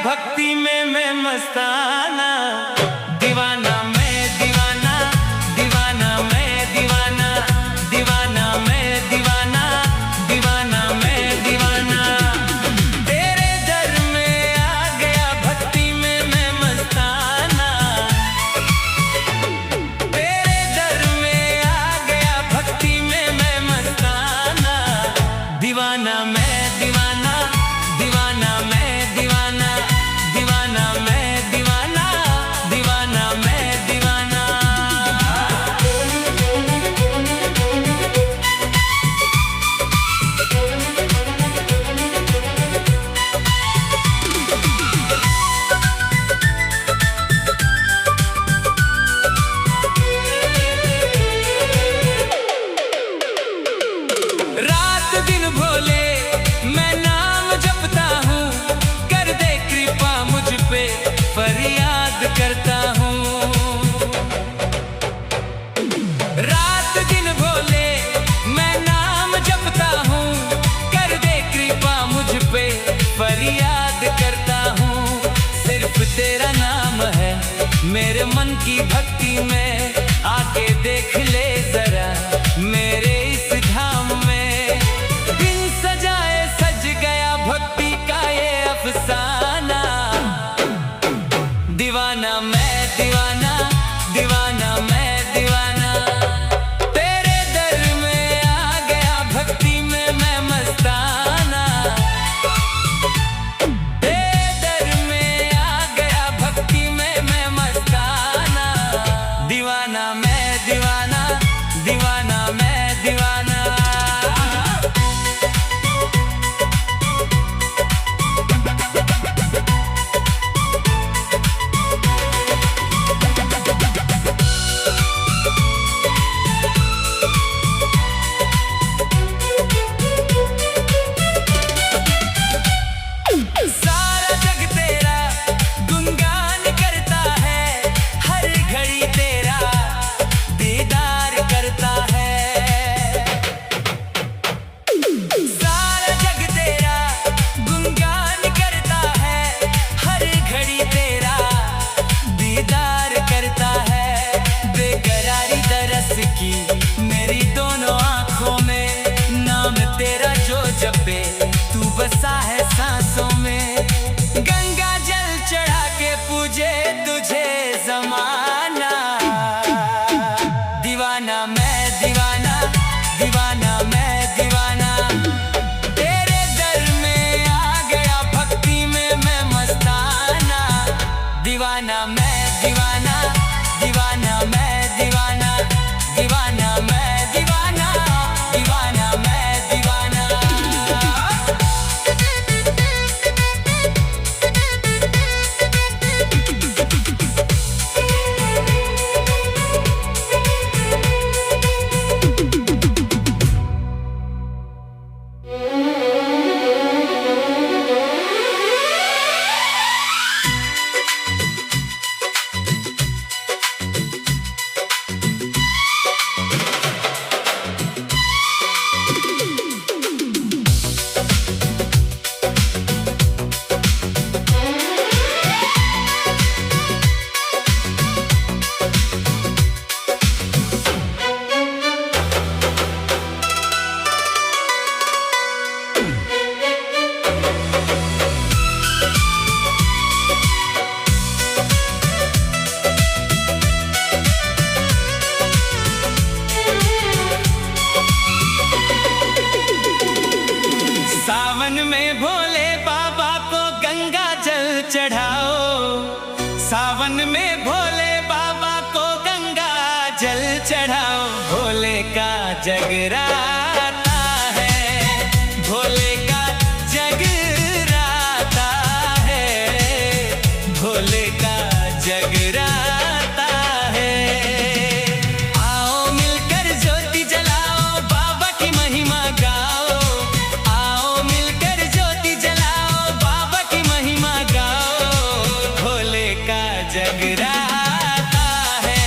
भक्ति में मैं मस्ताना, दीवाना मैं दीवाना, दीवाना मैं दीवाना, दीवाना मैं दीवाना, दीवाना मैं दीवाना। तेरे दर में आ गया भक्ति में मैं मस्ताना, तेरे दर में आ गया भक्ति में मैं मस्ताना, दीवाना मैं दीवाना, दीवाना मैं दीवाना, दीवाना मैं दीवाना, दीवाना मैं दीवाना। रात दिन भोले मैं नाम जपता हूँ, कर दे कृपा मुझ पे फरियाद करता हूँ। रात दिन भोले मैं नाम जपता हूँ, कर दे कृपा मुझ पे फरियाद करता हूँ। सिर्फ तेरा नाम है मेरे मन की भक्ति में, आके देख ले जरा मेरे इस धाम में। बिन सजाए सज गया भक्ति का ये अफसाना, दीवाना मैं दीवाना, दीवाना मैं दीवाना। तेरे दर में आ गया भक्ति में मैं मस्ताना, तेरे दर में आ गया भक्ति में मैं मस्ताना, दीवाना मैं दीवाना, दीवाना मैं दीवाना। सारा जग तेरा गुणगान करता है, हर घड़ी तेरा दीदार करता है। सारा जग तेरा गुणगान करता है, हर घड़ी तेरा दीदार करता है। बेकरारी दरस की मेरी दोनों आंखों में, नाम तेरा जो जपे तू बसा है सांसों में। गंगा जल चढ़ा के पूजे तुझे जमाना, दीवाना मैं दीवाना, दीवाना मैं दीवाना। तेरे दर में आ गया भक्ति में मैं मस्ताना, दीवाना मैं दीवाना, दीवाना मैं दीवाना, दीवाना मैं दीवाना, दीवाना मैं दीवाना। सावन में भोले बाबा को गंगा जल चढ़ाओ, सावन में भोले बाबा को गंगा जल चढ़ाओ। भोले का जगराता है, भोले का जगराता है, भोले का जगराता है। आओ मिलकर ज्योति जलाओ, बाबा की महिमा गाओ। आओ मिलकर ज्योति जलाओ, बाबा की महिमा गाओ। भोले का जगराता है,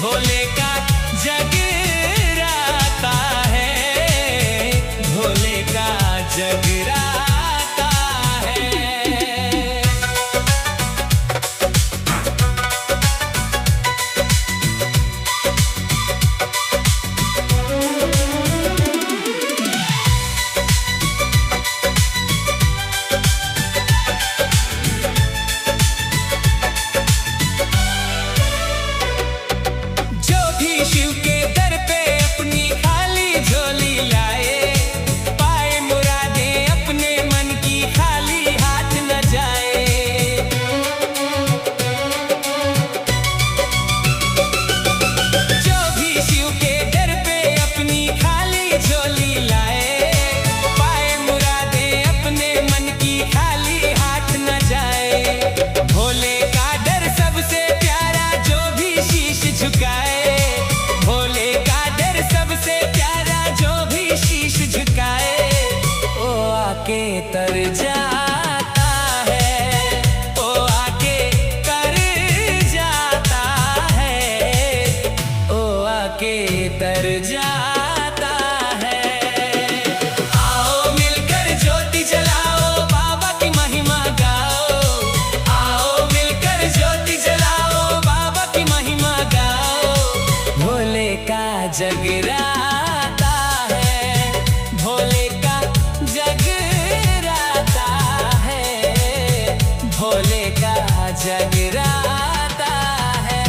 भोले का जगराता है, भोले का जगराता है। जगराता है, भोले का जगराता है, भोले का जगराता है।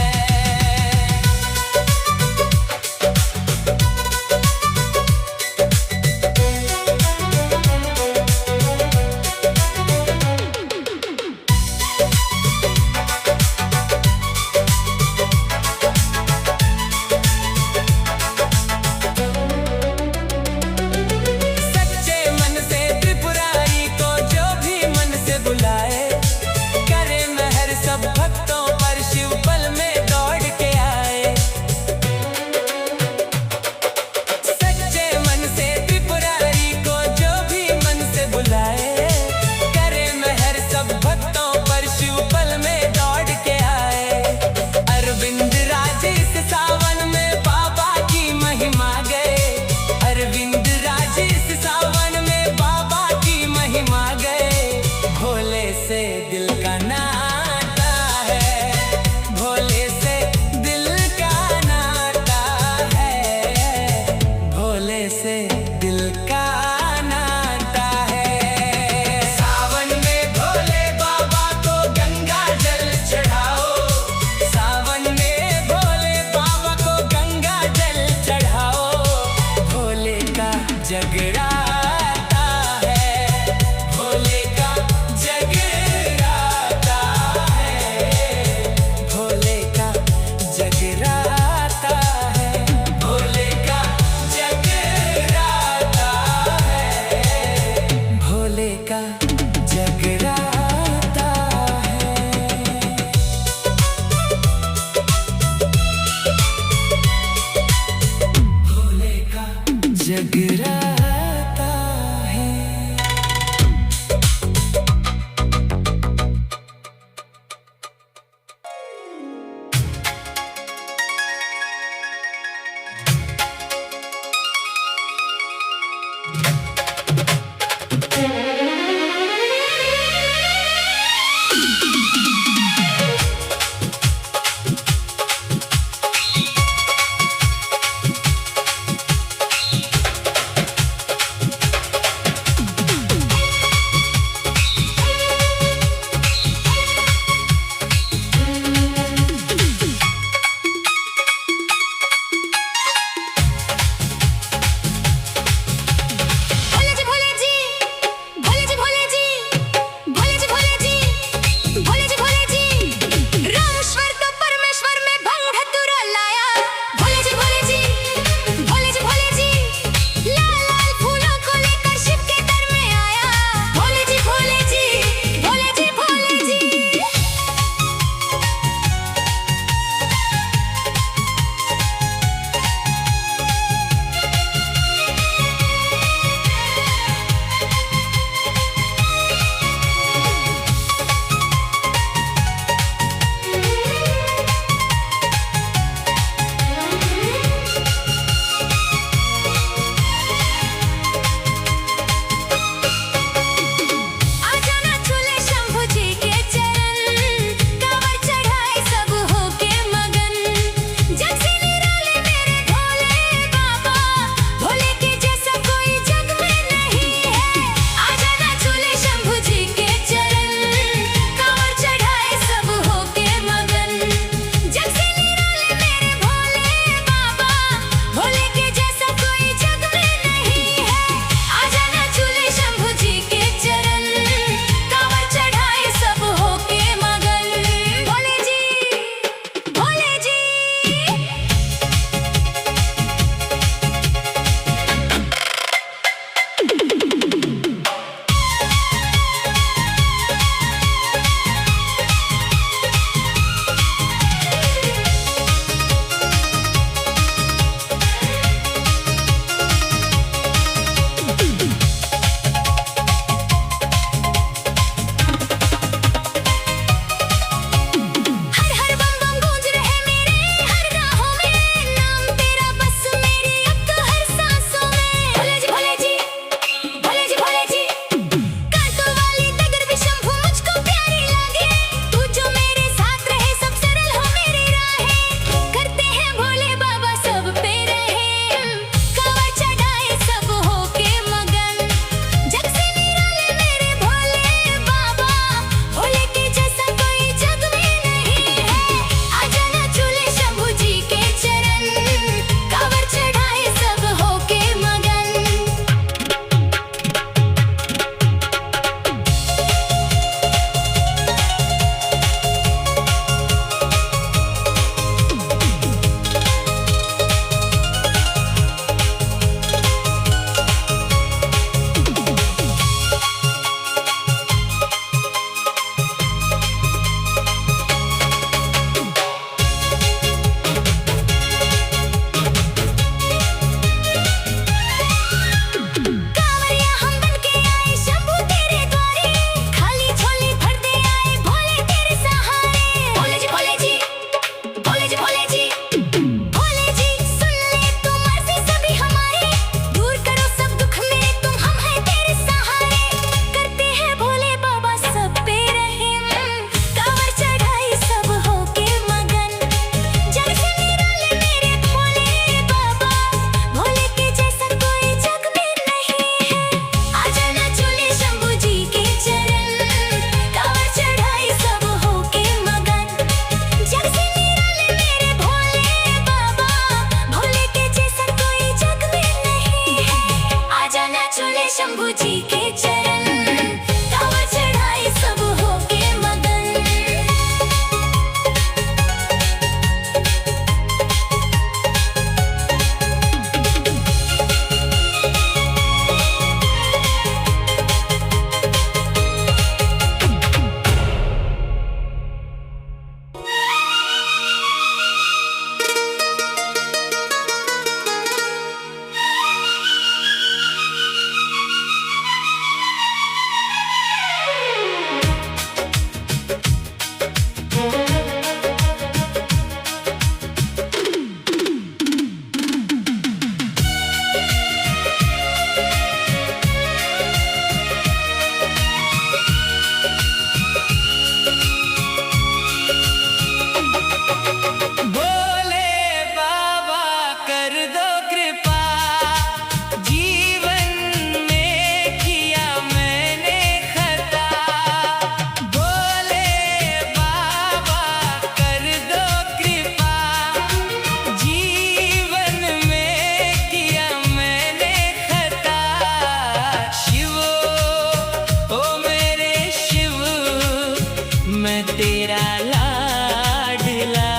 मैं तेरा लाडला।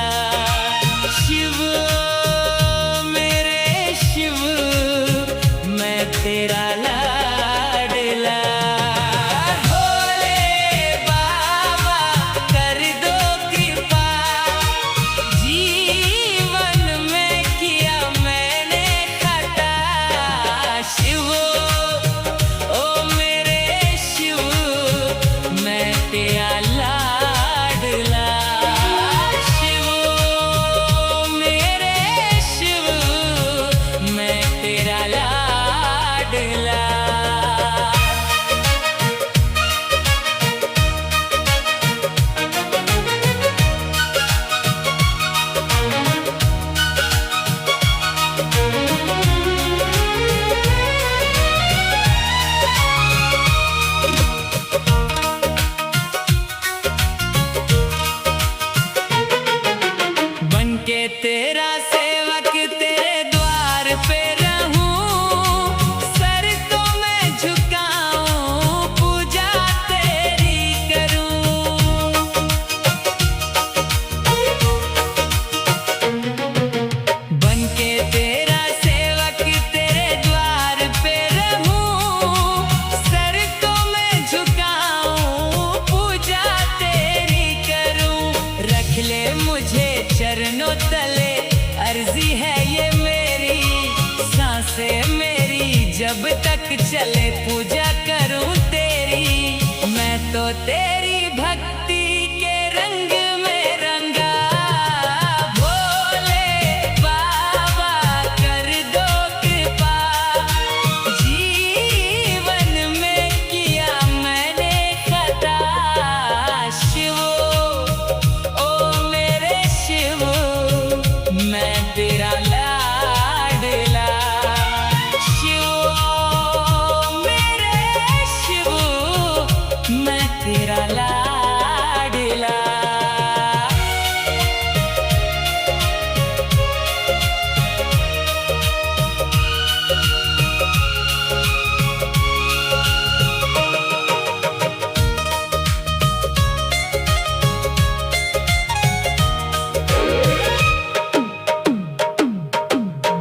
शिव मेरे शिव, मैं तेरा लाडला। भोले बाबा कर दो कृपा, जीवन में किया मैंने खता। शिव ओ मेरे शिव, मैं तेरा लाडला। शिव मेरे शिव, मैं तेरा लाडला। बनके तेरा सेवक तेरे द्वार पे रहूं, सर तो मैं झुकाऊं, पूजा तेरी करूं। बनके तेरा सेवक तेरे द्वार पे रहूं, सर तो मैं झुकाऊं, पूजा तेरी करूं। रख ले मुझे चरणों तले, अर्जी है ये मेरी, सांसें मेरी जब तक चले, पूजा करूं तेरी। मैं तो तेरी भक्ति के रंग में रंगा। भोले बाबा कर दो कृपा, जीवन में किया मैंने खता। शिव ओ मेरे शिव, मैं तेरा लाडला। शिव मेरे शिव, मैं तेरा लाडला।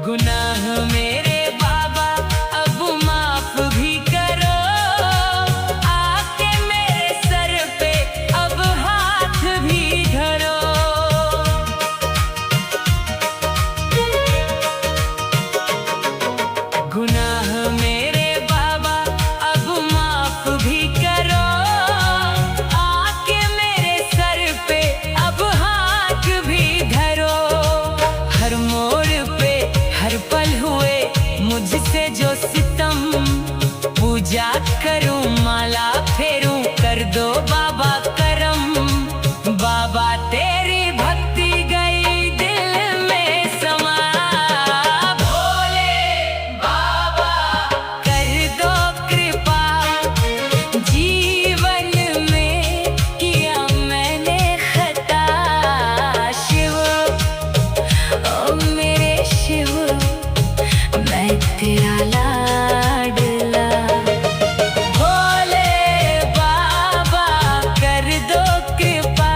गुनाह मेरे बाबा अब माफ भी करो, आके मेरे सर पे अब हाथ भी धरो। गुनाह मेरे बाबा अब माफ भी करो, आके मेरे सर पे अब हाथ भी धरो। हर मोड़ पे हर पल हुए मुझसे जो सितम, पूजा करूं माला फेरूं, कर दो बाबा करम। बाबा तेरी भक्ति गई दिल में समा। भोले बाबा कर दो कृपा, जीवन में किया मैंने खता। शिव ओ मेरे शिव, मैं तेरा लाडला। भोले बाबा कर दो कृपा,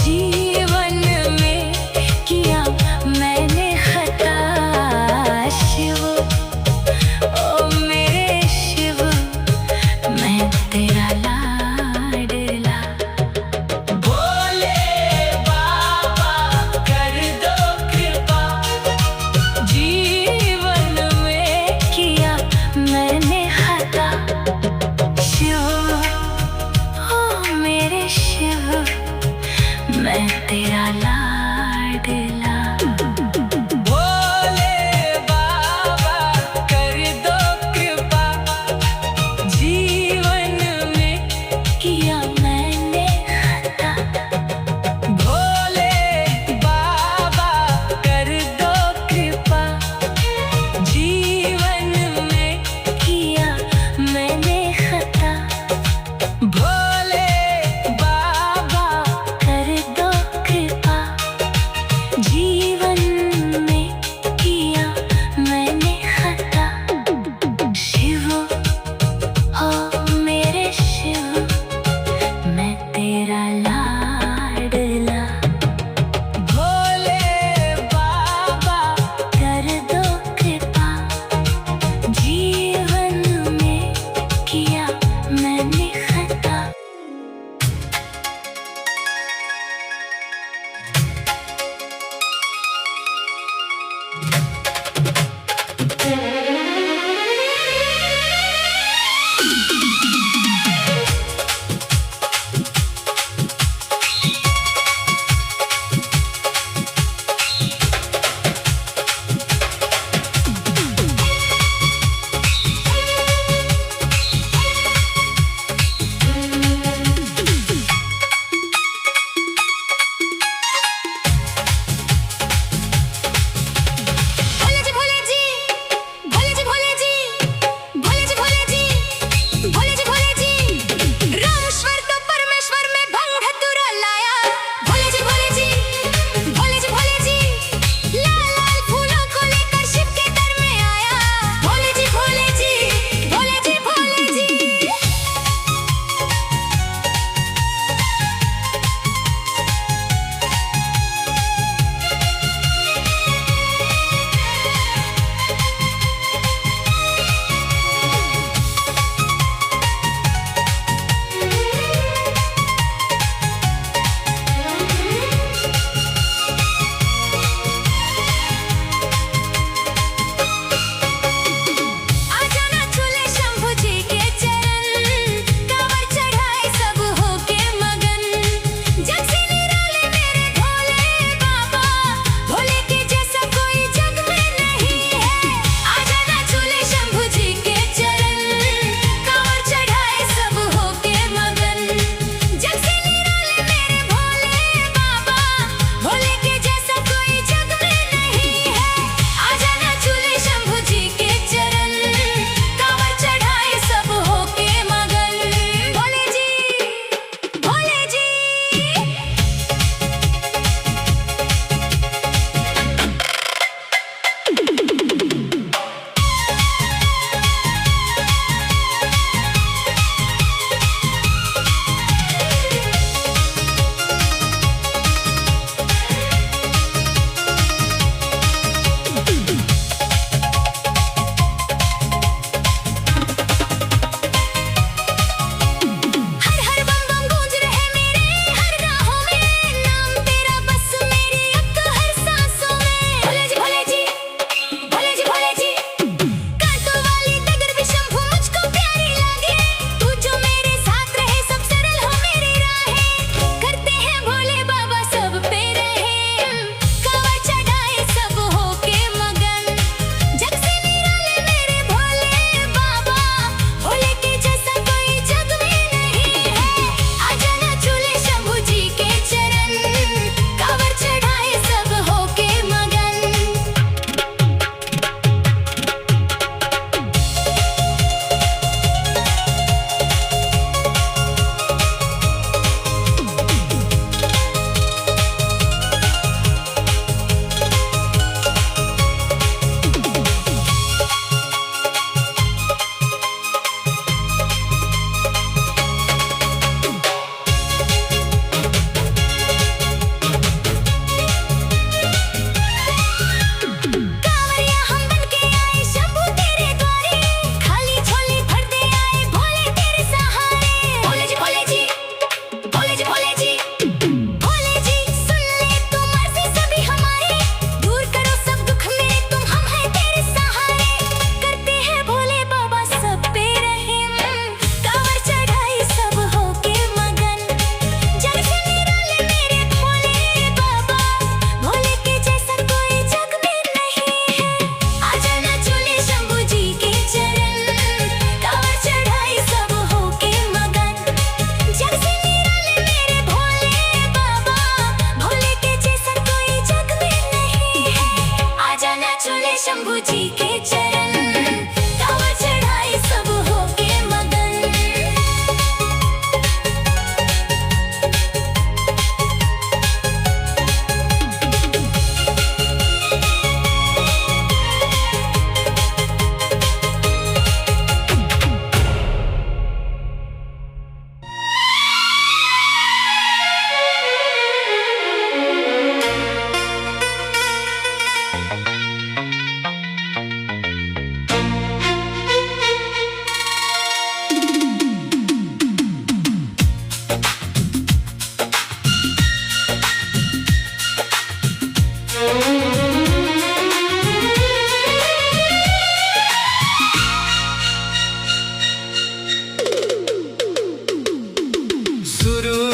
जीवन में किया मैंने खता। शिव ओ मेरे शिव, मैं तेरा लाडला। भोले बाबा कर दो कृपा, जीवन में किया मैंने खता। शिव ओ मेरे शिव, मैं तेरा लाडला। भोले बाबा कर दो कृपा, जीवन में किया मैंने खता। भोले बाबा कर दो कृपा, जीवन में किया मैंने खता। भोले बाबा कर दो कृपा, जी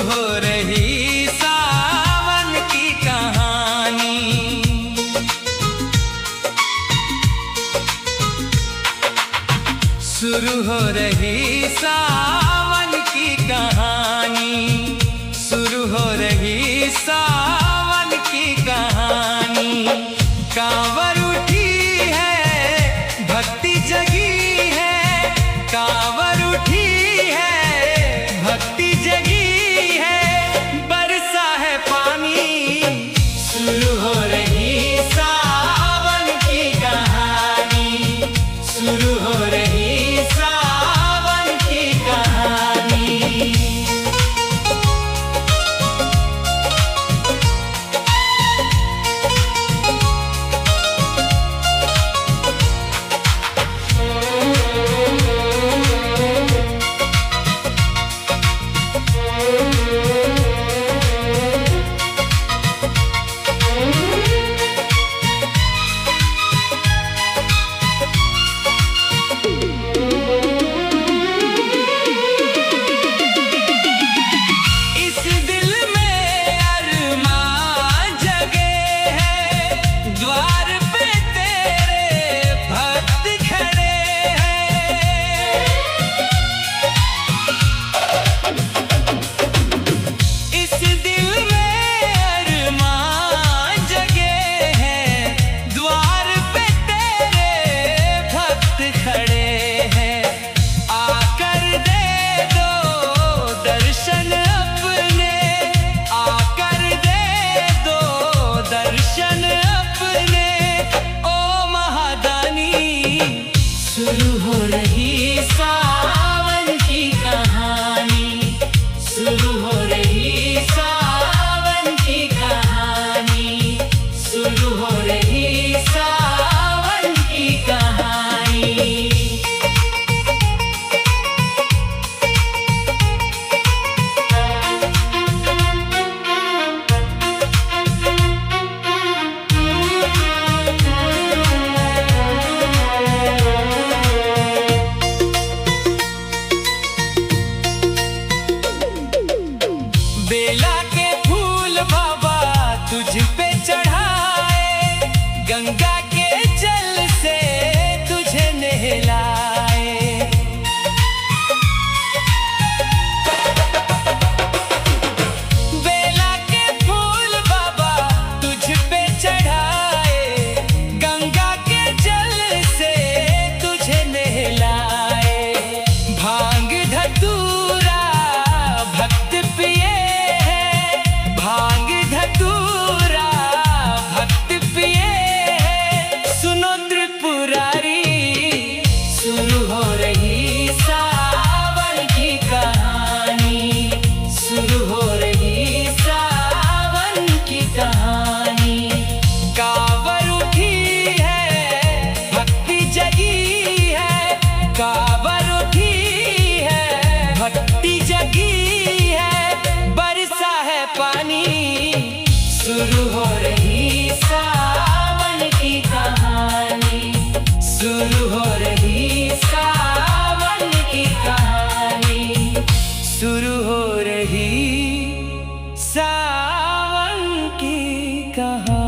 हो रही सावन की कहानी। शुरू हो रही सावन की कहानी, शुरू हो रही सावन की कहानी। कांवर उठी है, भक्ति जगी है, कांवर उठी है, भक्ति जगी है, बरसा है पानी। शुरू हो रही सावन की कहानी, शुरू हो रही सावन की कहानी। शुरू हो रही सावन की कहानी, शुरू हो रही सावन की कहानी, शुरू हो रही सावन की कहानी। बेला के फूल बाबा तुझ पे चढ़ाए, गंगा के जल से तुझे नहलाए। बेला के फूल बाबा तुझ पे चढ़ाए, गंगा के जल से तुझे नहलाए। भांग धतूरा भक्त पिए, भांग धतूरा भक्त पिए है, सुनो त्रिपुरारी। शुरू हो रही सावन की कहानी, शुरू हो रही सावन की कहानी। कांवर उठी है, भक्ति जगी है, कांवर उठी है, भक्ति जगी है, बरसा है पानी। शुरू हो रही सावन की कहानी, शुरू हो रही सावन की कहानी, शुरू हो रही सावन की कहानी।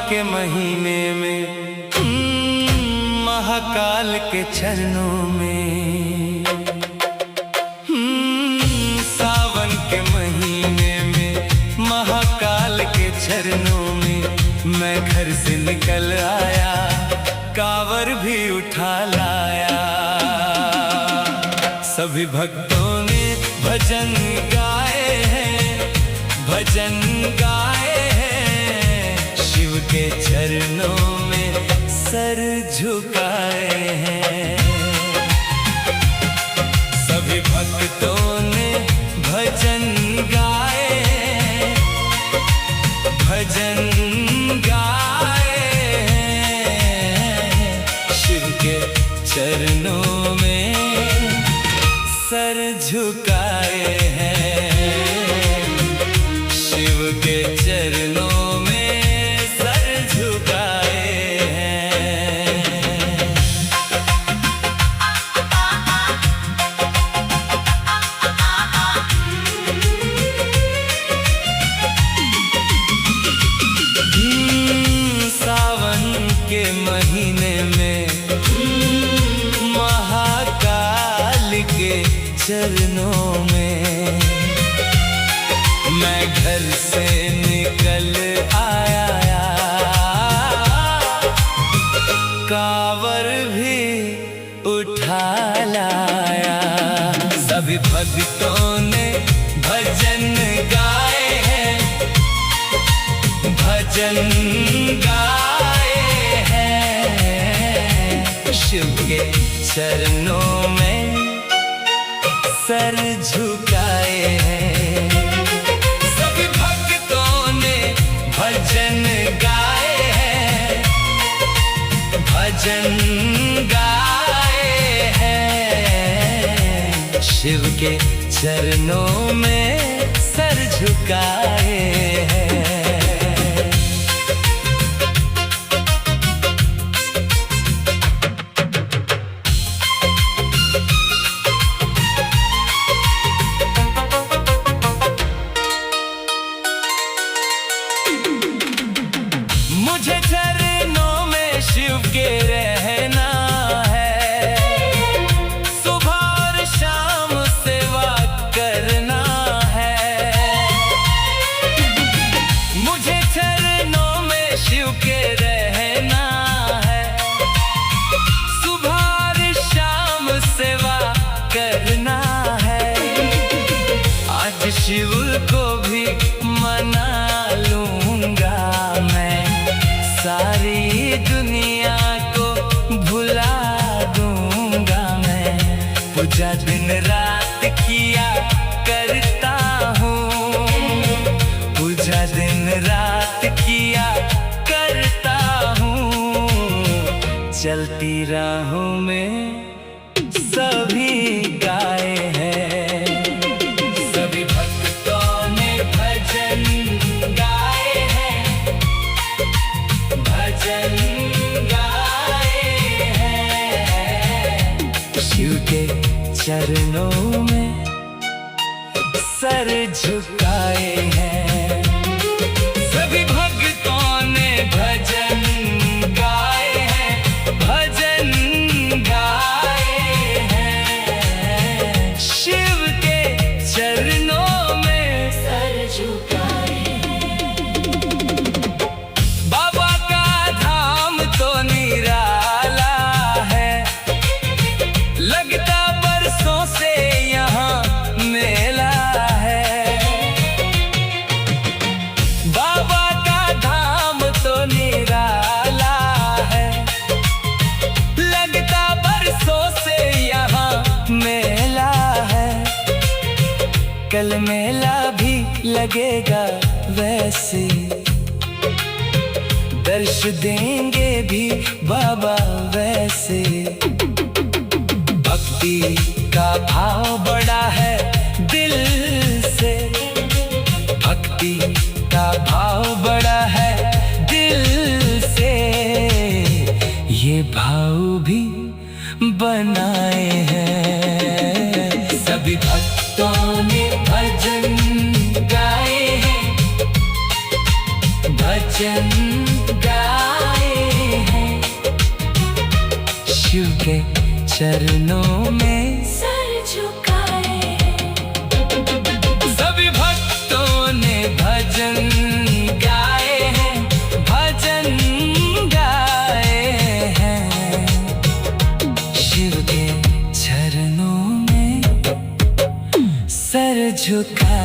के महीने में महाकाल के चरणों में, सावन के महीने में महाकाल के चरणों में मैं घर से निकल आया, कांवर भी उठा लाया। सभी भक्तों ने भजन गाए हैं, भजन गाए हैं, शिव के चरणों में सर झुकाए हैं। सभी भक्तों ने भजन गाए हैं, भजन गाए हैं, शिव के चरणों में सर झुकाए हैं, शिव के चरणों में सर झुकाए हैं। सावन के महीने में महाकाल के चरणों में मैं घर से निकल आया, कांवर भी उठा लाया। सभी भक्तों ने भजन गाए हैं, भजन गाए हैं, शिव के चरणों में सर झुकाए हैं। सभी भक्तों ने भजन गाए हैं, भजन गाए हैं, शिव के चरणों में सर झुकाए हैं। मुझे चरणों में शिव के रहना है, सुबह और शाम सेवा करना है। मुझे चरणों में शिव के रहना है, सुबह और शाम सेवा करना है। आज शिव को भी मना लूंगा मैं, सारी दुनिया को भुला दूंगा मैं। पूजा दिन रात किया करता हूँ, पूजा दिन रात किया करता हूँ। चलती राहों में सभी गाए हैं, सभी भक्तों ने भजन गाए हैं, भजन गाए हैं, शिव के चरणों में सर झुकाए हैं। सभी भक्तों ने भजन गाए हैं, भजन गाए हैं, शिव के चरणों में सर झुकाए हैं। बाबा का धाम तो निराला है, लगता बरसों से यहाँ मेला है। बाबा का धाम तो निराला है, लगता बरसों से यहाँ मेला है। कल मेला भी लगेगा वैसे, दर्श देंगे भी बाबा वैसे। भक्ति का भाव बड़ा है दिल से, भक्ति का भाव बड़ा है दिल से। ये भाव भी बनाए हैं, सभी भक्तों ने भजन गाए हैं, भजन गाए हैं, शिव के चरणों में सर झुकाए हैं। सभी भक्तों ने भजन गाए हैं, भजन गाए हैं, शिव के चरणों में झुका